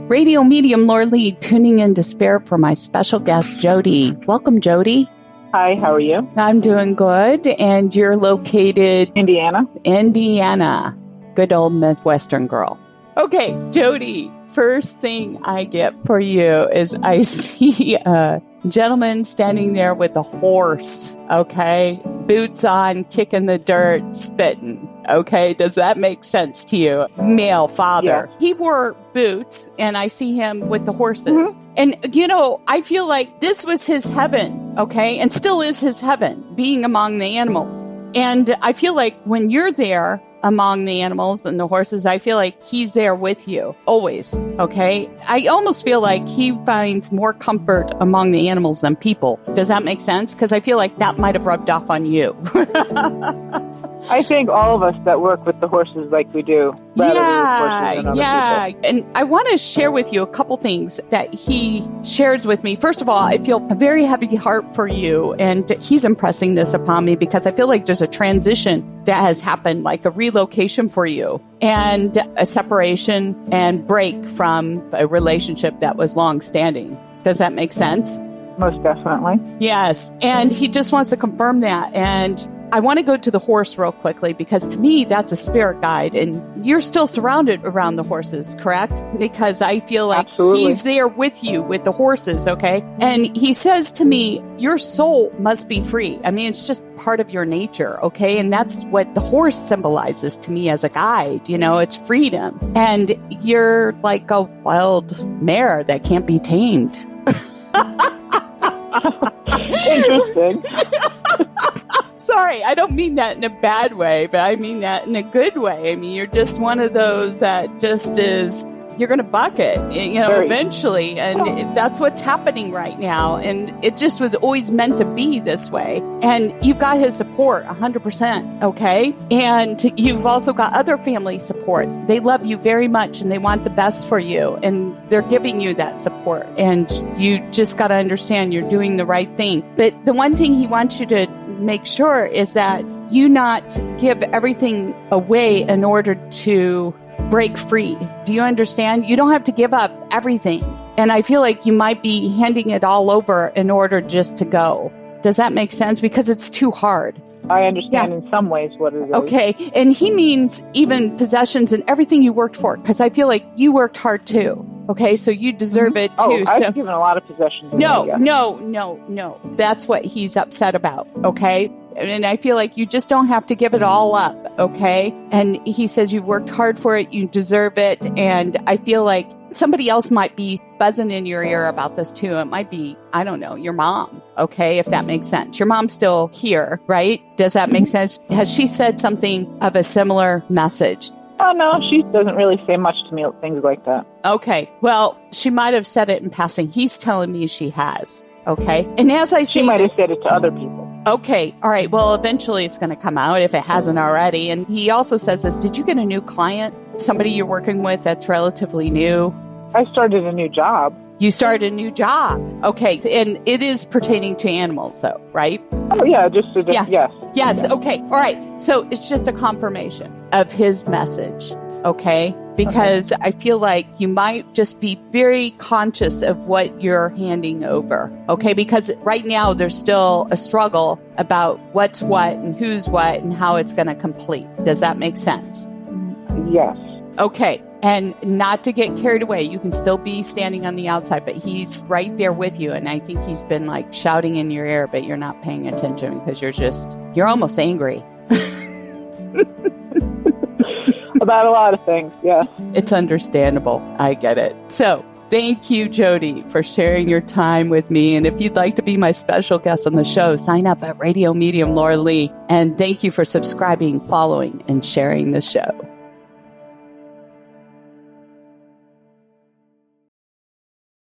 Radio medium Laura Lee tuning in to Spirit for my special guest, Jody. Welcome, Jody. Hi, how are you? I'm doing good. And you're located... Indiana. Good old Midwestern girl. Okay, Jody, first thing I get for you is I see a gentleman standing there with a horse, okay? Boots on, kicking the dirt, spitting. Okay, does that make sense to you? Male father. Yeah. He wore boots, and I see him with the horses. Mm-hmm. And, I feel like this was his heaven, okay? And still is his heaven, being among the animals. And I feel like when you're there among the animals and the horses, I feel like he's there with you always. Okay. I almost feel like he finds more comfort among the animals than people. Does that make sense? Because I feel like that might have rubbed off on you. I think all of us that work with the horses like we do. Yeah. And I want to share with you a couple things that he shares with me. First of all, I feel a very heavy heart for you. And he's impressing this upon me because I feel like there's a transition that has happened, like a relocation for you and a separation and break from a relationship that was long standing. Does that make sense? Most definitely. Yes. And he just wants to confirm that. And I want to go to the horse real quickly because to me, that's a spirit guide and you're still surrounded around the horses, correct? Because I feel like Absolutely. He's there with you with the horses. Okay. And he says to me, your soul must be free. I mean, it's just part of your nature. Okay. And that's what the horse symbolizes to me as a guide. It's freedom and you're like a wild mare that can't be tamed. Interesting. Sorry, I don't mean that in a bad way, but I mean that in a good way. I mean, you're just one of those that just is, you're going to buck it, eventually. And that's what's happening right now. And it just was always meant to be this way. And you've got his support 100%. Okay. And you've also got other family support. They love you very much and they want the best for you. And they're giving you that support. And you just got to understand you're doing the right thing. But the one thing he wants you to make sure is that you not give everything away in order to break free. Do you understand? You don't have to give up everything. And I feel like you might be handing it all over in order just to go. Does that make sense? Because it's too hard. I understand in some ways what it is. Okay. And he means even possessions and everything you worked for. Because I feel like you worked hard too. Okay. So you deserve it too. I've given a lot of possessions. No. That's what he's upset about. Okay. And I feel like you just don't have to give it all up, okay? And he says you've worked hard for it, you deserve it, and I feel like somebody else might be buzzing in your ear about this too. It might be, I don't know, your mom, okay, if that makes sense. Your mom's still here, right? Does that make sense? Has she said something of a similar message? Oh, no, she doesn't really say much to me, things like that. Okay, well, she might have said it in passing. He's telling me she has, okay? And as I say, she might have said it to other people. Okay. All right. Well, eventually it's going to come out if it hasn't already. And he also says this, did you get a new client? Somebody you're working with that's relatively new? I started a new job. You started a new job. Okay. And it is pertaining to animals though, right? Oh yeah. Yes. Yes. Okay. All right. So it's just a confirmation of his message. Okay. Because I feel like you might just be very conscious of what you're handing over. Okay. Because right now there's still a struggle about what's what and who's what and how it's going to complete. Does that make sense? Yes. Okay. And not to get carried away, you can still be standing on the outside, but he's right there with you. And I think he's been like shouting in your ear, but you're not paying attention because you're almost angry. About a lot of things, yeah. It's understandable. I get it. So, thank you, Jody, for sharing your time with me. And if you'd like to be my special guest on the show, sign up at Radio Medium Laura Lee. And thank you for subscribing, following, and sharing the show.